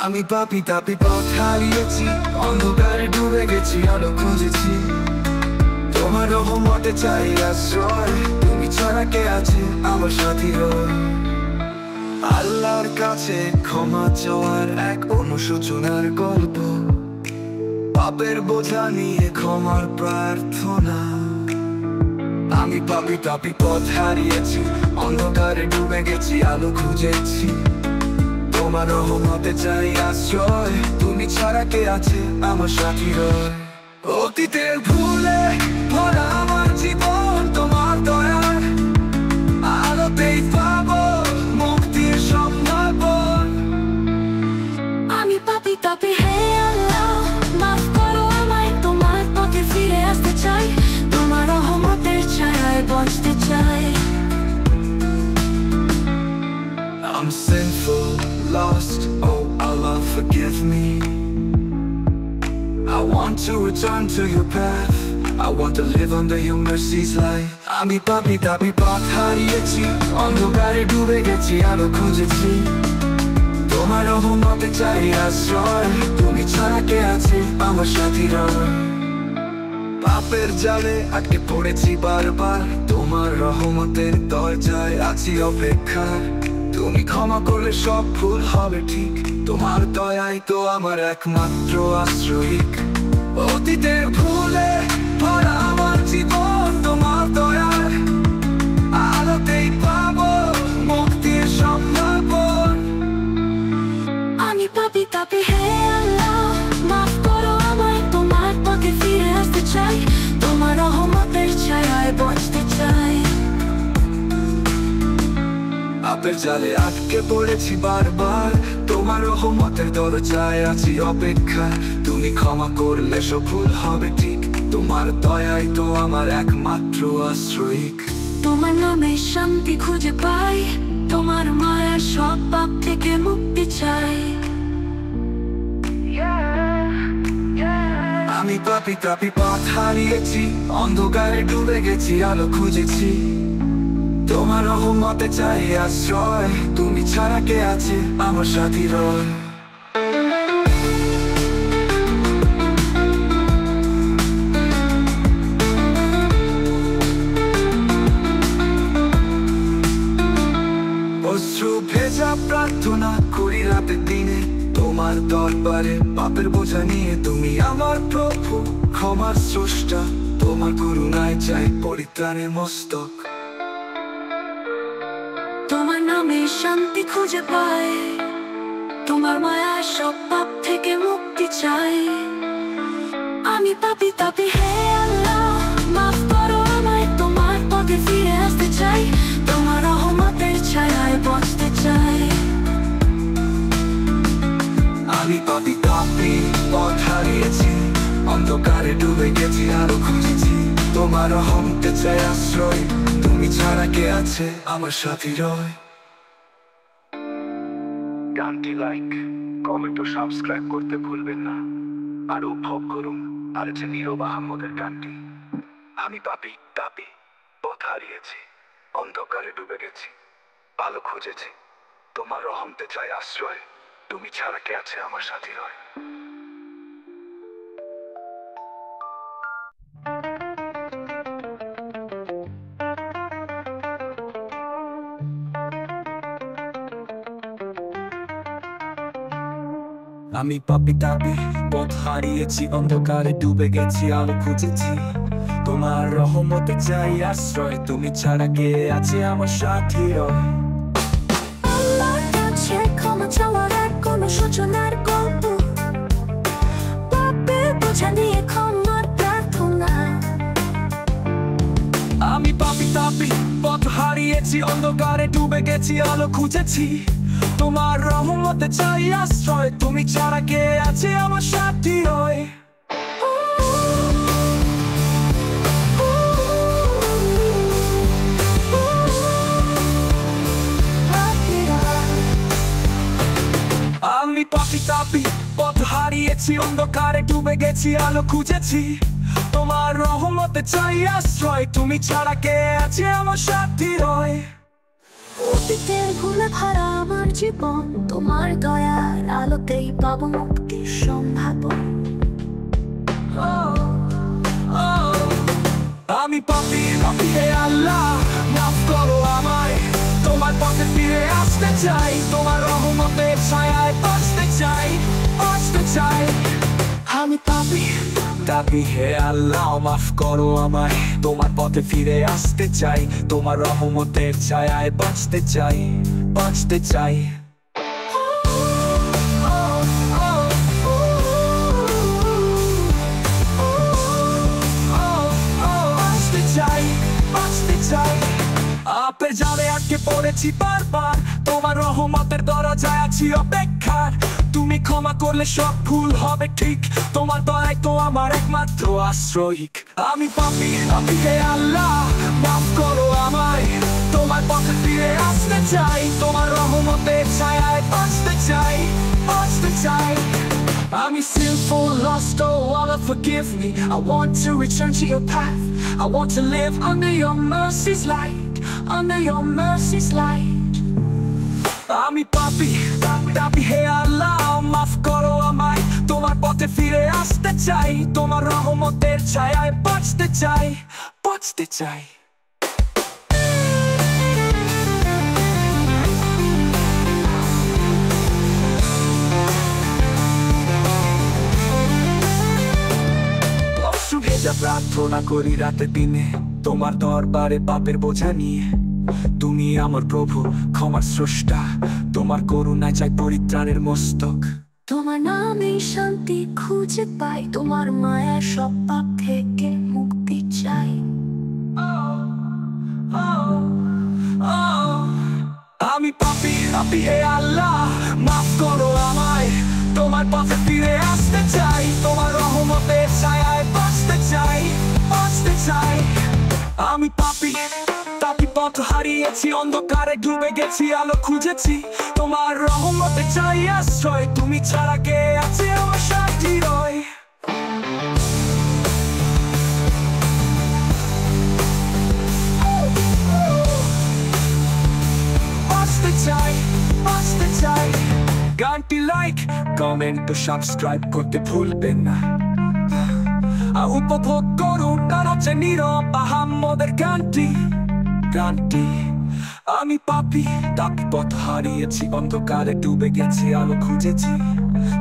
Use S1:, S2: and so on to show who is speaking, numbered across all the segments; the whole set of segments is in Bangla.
S1: আমি পাপি তাপি পথ হারিয়েছি, অন্ধকারে ডুবে গেছি, আলো খুঁজেছি। তোমার রহমতে চাই আশ্রয়, তুমি ছাড়া কে আছে আমার সাথী রয়। আল্লাহর কাছে ক্ষমা চাওয়ার এক অনুশোচনার গল্প, পাপের বোঝা নিয়ে ক্ষমার প্রার্থনা। আমি পাপি তাপি পথ হারিয়েছি, অন্ধকারে ডুবে গেছি, আলো খুঁজেছি। তোমার রহমতে চাই আশ্রয়, তুমি ছাড়া কে আছে আমার সাথী রয়। অতীতের ভুলে ভরা আমার জীবন, তোমার দয়ার আলোতেই পাবো মুক্তির সম্ভাবন।
S2: আমি পাপি তাপি, হে আল্লাহ মাফ করো আমায়, তোমার পথে ফিরে আসতে চাই, তোমার রহমতের ছায়ায় বাঁচতে চাই।
S1: I'm sinful, lost, oh Allah forgive me. I want to return to your path, I want to live under your mercy's light. আমি পাপি তাপি পথ হারিয়েছি, অন্ধকারে ডুবে গেছি, আলো খুঁজেছি। তোমার রহমতে চাই আশ্রয়, তুমি ছাড়া কে আছে আমার সাথী রয়। পাপের জালে আটকে পড়েছি বারবার, তোমার রহমতের দরজায় আছি অপেক্ষা। তুমি ক্ষমা করলে সব ভুল হবে ঠিক, তোমার দয়াই তো আমার একমাত্র আশ্রয়িক। অতীতের ভুলে ভরা আমার জীবন, তোমার দয়ার আলোতেই পাবো মুক্তির সম্ভাবন।
S2: আমি পাপি তাপি, হে আল্লাহ মাফ করো আমায়, তোমার পথে ফিরে আসতে চাই, তোমার রহমতের ছায়ায় বাঁচতে চাই।
S1: পাপের জালে আটকে পড়েছি বারবার, তোমার রহমতের দরজায় আছি অপেক্ষা। তুমি ক্ষমা করলে সব ভুল হবে ঠিক, তোমার দয়াই তো আমার একমাত্র আশ্রয়িক।
S2: তোমার নামে শান্তি খুঁজে পাই, তোমার মায়ার সব পাপ থেকে মুক্তি চাই।
S1: আমি পাপি তাপি পথ হারিয়েছি, অন্ধকারে ডুবে গেছি, আলো খুঁজেছি। তোমার রহমতে চাই আশ্রয়, তুমি ছাড়া কে আছে আমার সাথী রয়। অশ্রু ভেজা প্রার্থনা করি রাতে দিনে, তোমার দরবারে পাপের বোঝা নিয়ে। তুমি আমার প্রভু, ক্ষমার স্রষ্টা, তোমার করুণায় চাই পরিত্রাণের মস্তক।
S2: তোমার নামে শান্তি খুঁজে পাই, তোমার মায়ার সব পাপ থেকে মুক্তি চাই। আমি পাপি তাপি, হে আল্লাহ মাফ করো আমায়, তোমার পথে ফিরে আসতে চাই, তোমার রহমতের ছায়ায় বাঁচতে চাই।
S1: আমি পাপি তাপি পথ হারিয়েছি, অন্ধকারে ডুবে গেছি, আলো খুঁজেছি। তোমার রহমতে চাই আশ্রয়, তুমি ছাড়া কে আছে আমার সাথী রয়। গানটি লাইক, কমেন্ট ও সাবস্ক্রাইব করতে ভুলবেন না। আর উপভোগ করুন আর যে নীরব আহমদের গানটি। আমি পাপি তাপি পথ হারিয়েছি, অন্ধকারে ডুবে গেছি, আলো খুঁজেছি। তোমার রহমতে চাই আশ্রয়, তুমি ছাড়া কে আছে আমার সাথী রয়। আমি পাপি তাপি পথ হারিয়েছি, অন্ধকারে ডুবে গেছি, আলো খুঁজেছি। তোমার রহমতে চাই আশ্রয়, তুমি ছাড়া কে আছে আমার সাথী রয়।
S2: আল্লাহর কাছে ক্ষমা চাওয়ার এক অনুশোচনার গল্প, পাপের বোঝা নিয়ে ক্ষমার প্রার্থনা।
S1: আমি পাপি তাপি পথ হারিয়েছি, অন্ধকারে ডুবে গেছি, আলো খুঁজেছি। তোমার রহমতে চাই আশ্রয়, তুমি ছাড়া কে আছে আমার সাথী রয়। আমি পাপি তাপি পথ হারিয়েছি, অন্ধকারে ডুবে গেছি, আলো খুঁজেছি। তোমার রহমতে চাই আশ্রয়, তুমি ছাড়া কে আছে আমার সাথী রয়।
S2: অতীতের ভুলে ভরা আমার জীবন, তোমার দয়ার আলোতেই পাবো মুক্তির সম্ভাবনা।
S1: আমি পাপী হে আল্লাহ, মাফ করো আমায়। তোমার পথে ফিরে আসতে চাই, তোমার রহমতের ছায়ায় বাঁচতে চাই, বাঁচতে চাই। আমি পাপী হে আল্লাহ, মাফ করো আমায়। তোমার পথে ফিরে আসতে চাই, তোমার রহমতের ছায়ায় বাঁচতে চাই, বাঁচতে চাই। আপে জালে আটকে পড়েছি বারবার, তোমার রহমতের দরজায় আছি অপেক্ষার। তুমি ক্ষমা করলে সব ভুল হবে ঠিক, তোমার দয়াই তো আমার একমাত্র আশ্রয়। আমি পাপী হে আল্লাহ, মাফ করো আমায়। তোমার পথে ফিরে আসতে চাই, তোমার রহমতের ছায়ায় বাঁচতে চাই, বাঁচতে চাই। I'm sinful, lost, oh Allah forgive me. I want to return to your path. I want to live under your mercy's light, under your mercy's light. আমি পাপী হে আল্লাহ, মাফ করো আমায়। তোমার পথে ফিরে আসতে চাই, তোমার রহমতের ছায়ায় বাঁচতে চাই, বাঁচতে চাই। ভেজা প্রার্থনা করি রাতে দিনে, তোমার দরবারে পাপের বোঝা নিয়ে। তুমি আমার প্রভু, ক্ষমার স্রষ্টা, তোমার করুণায় চাই পরিত্রাণের মস্তক।
S2: তোমার নামে শান্তি খুঁজে পাই, তোমার মায়া সব পাপ থেকে মুক্তি চাই।
S1: আমি পাপী হে আল্লাহ, মাফ করো আমায়। তোমার পথে ফিরে আসতে চাই, তোমার রহমতের ছায়ায় বাঁচতে চাই, বাঁচতে চাই। আমি পাপী পথ হারিয়েছি, অন্ধকারে ডুবে গেছি, আলো খুঁজেছি। তোমার রহমতে চাই আশ্রয়, তুমি ছাড়া কে আছে আমার সাথী রয়। বাঁচতে চাই, বাঁচতে চাই। গানটি লাইক, কমেন্ট ও সাবস্ক্রাইব করতে ভুলবেন না। উপভোগ করুন নাচে নীরব আহাম্মদের গানটি। আমি পাপী পথ হারিয়েছি, অন্ধকারে ডুবে গেছি, আলো খুঁজেছি।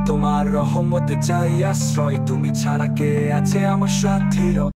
S1: তোমার রহমতে চাই আশ্রয়, তুমি ছাড়া কে আছে আমার সাথী রয়।